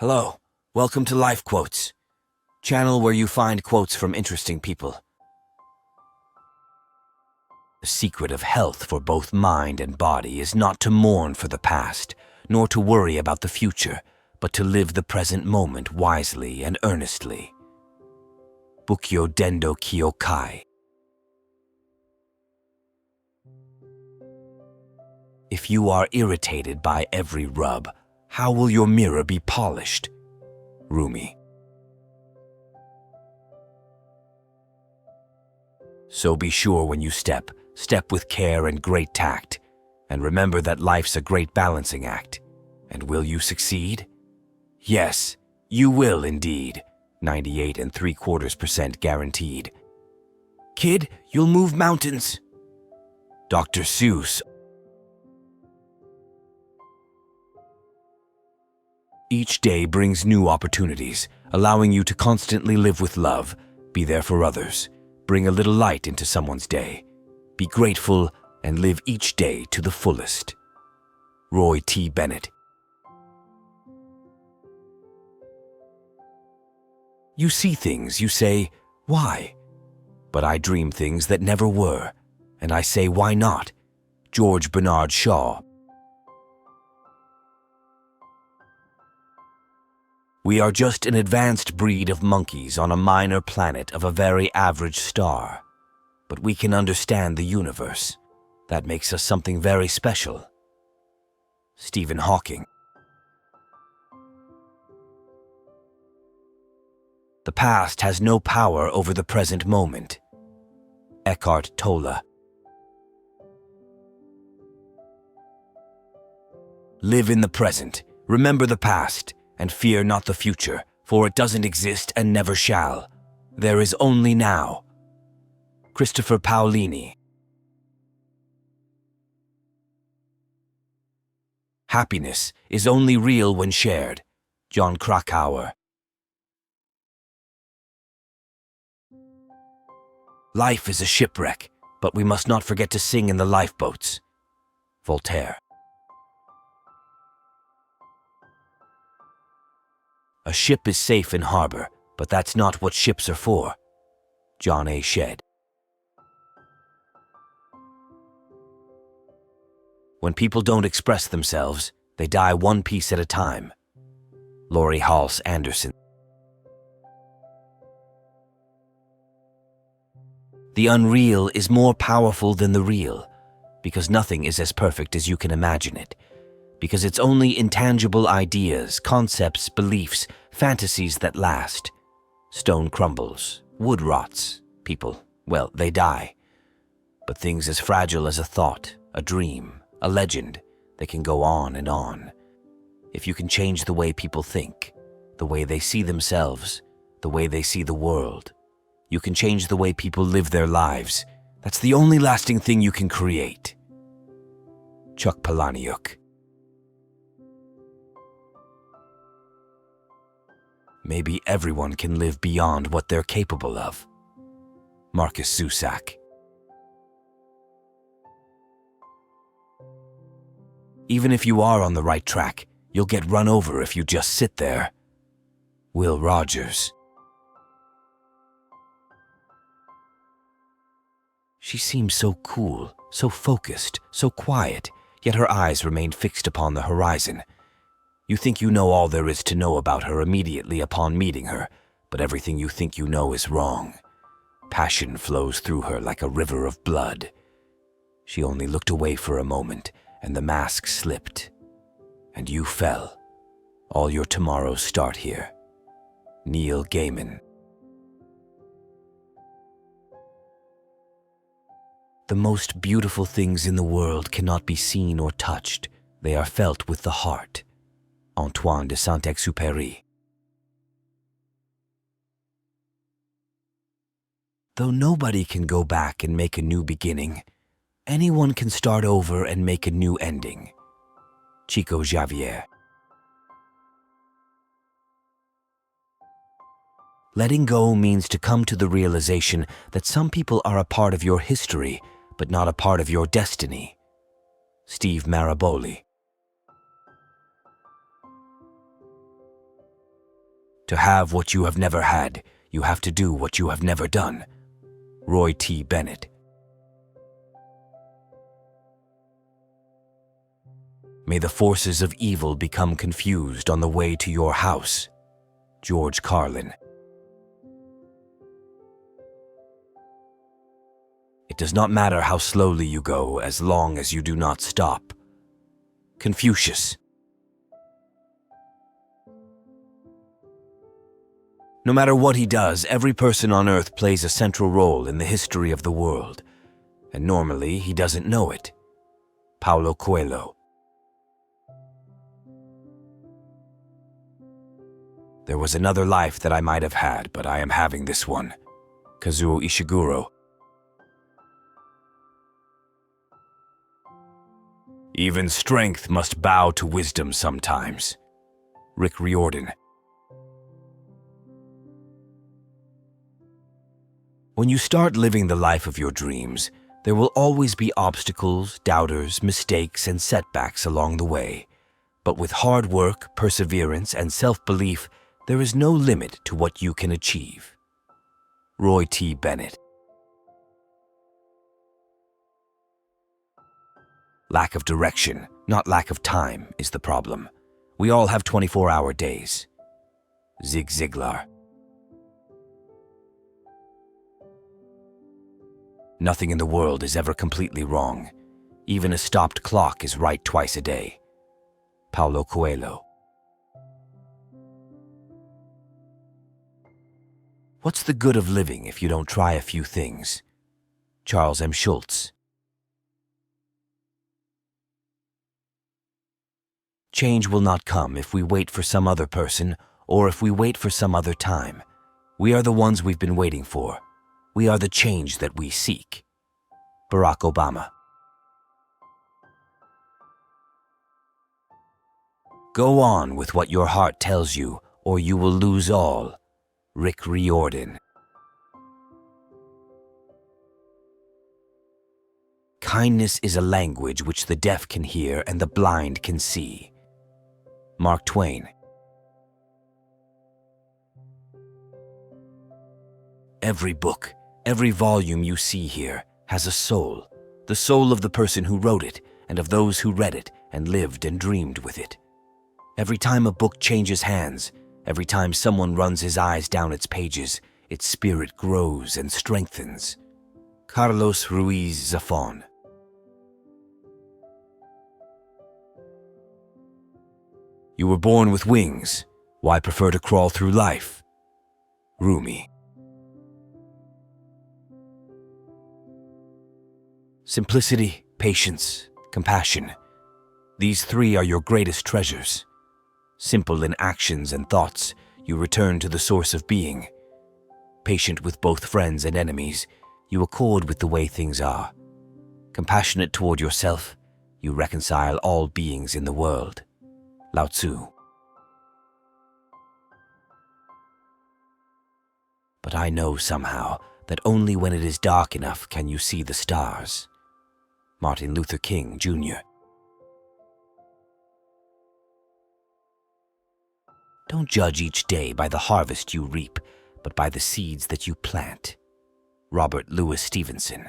Hello, welcome to Life Quotes, channel where you find quotes from interesting people. The secret of health for both mind and body is not to mourn for the past, nor to worry about the future, but to live the present moment wisely and earnestly. Bukyo Dendo Kyokai. If you are irritated by every rub, how will your mirror be polished? Rumi. So be sure when you step with care and great tact, and remember that life's a great balancing act. And will you succeed? Yes, you will indeed. 98.75% guaranteed. Kid, you'll move mountains. Dr. Seuss. Each day brings new opportunities, allowing you to constantly live with love, be there for others, bring a little light into someone's day, be grateful, and live each day to the fullest. Roy T. Bennett. You see things, you say, why? But I dream things that never were, and I say, why not? George Bernard Shaw. We are just an advanced breed of monkeys on a minor planet of a very average star. But we can understand the universe. That makes us something very special. Stephen Hawking. The past has no power over the present moment. Eckhart Tolle. Live in the present, remember the past, and fear not the future, for it doesn't exist and never shall. There is only now. Christopher Paolini. Happiness is only real when shared. John Krakauer. Life is a shipwreck, but we must not forget to sing in the lifeboats. Voltaire. A ship is safe in harbor, but that's not what ships are for. John A. Shedd. When people don't express themselves, they die one piece at a time. Laurie Halse Anderson. The unreal is more powerful than the real, because nothing is as perfect as you can imagine it. Because it's only intangible ideas, concepts, beliefs, fantasies that last. Stone crumbles, wood rots, people, well, they die. But things as fragile as a thought, a dream, a legend, they can go on and on. If you can change the way people think, the way they see themselves, the way they see the world, you can change the way people live their lives. That's the only lasting thing you can create. Chuck Palahniuk. Maybe everyone can live beyond what they're capable of. Marcus Zusak. Even if you are on the right track, you'll get run over if you just sit there. Will Rogers. She seemed so cool, so focused, so quiet, yet her eyes remained fixed upon the horizon. You think you know all there is to know about her immediately upon meeting her, but everything you think you know is wrong. Passion flows through her like a river of blood. She only looked away for a moment, and the mask slipped. And you fell. All your tomorrows start here. Neil Gaiman. The most beautiful things in the world cannot be seen or touched. They are felt with the heart. Antoine de Saint-Exupéry. Though nobody can go back and make a new beginning, anyone can start over and make a new ending. Chico Xavier. Letting go means to come to the realization that some people are a part of your history, but not a part of your destiny. Steve Maraboli. To have what you have never had, you have to do what you have never done. Roy T. Bennett. May the forces of evil become confused on the way to your house. George Carlin. It does not matter how slowly you go as long as you do not stop. Confucius. No matter what he does, every person on earth plays a central role in the history of the world, and normally he doesn't know it. Paulo Coelho. There was another life that I might have had, but I am having this one. Kazuo Ishiguro. Even strength must bow to wisdom sometimes. Rick Riordan. When you start living the life of your dreams, there will always be obstacles, doubters, mistakes, and setbacks along the way. But with hard work, perseverance, and self-belief, there is no limit to what you can achieve. Roy T. Bennett. Lack of direction, not lack of time, is the problem. We all have 24-hour days. Zig Ziglar. Nothing in the world is ever completely wrong. Even a stopped clock is right twice a day. Paulo Coelho. What's the good of living if you don't try a few things? Charles M. Schultz. Change will not come if we wait for some other person or if we wait for some other time. We are the ones we've been waiting for. We are the change that we seek. Barack Obama. Go on with what your heart tells you, or you will lose all. Rick Riordan. Kindness is a language which the deaf can hear and the blind can see. Mark Twain. Every book, every volume you see here has a soul, the soul of the person who wrote it and of those who read it and lived and dreamed with it. Every time a book changes hands, every time someone runs his eyes down its pages, its spirit grows and strengthens. Carlos Ruiz Zafón. You were born with wings. Why prefer to crawl through life? Rumi. Simplicity, patience, compassion. These three are your greatest treasures. Simple in actions and thoughts, you return to the source of being. Patient with both friends and enemies, you accord with the way things are. Compassionate toward yourself, you reconcile all beings in the world. Lao Tzu. But I know somehow that only when it is dark enough can you see the stars. Martin Luther King, Jr. Don't judge each day by the harvest you reap, but by the seeds that you plant. Robert Louis Stevenson.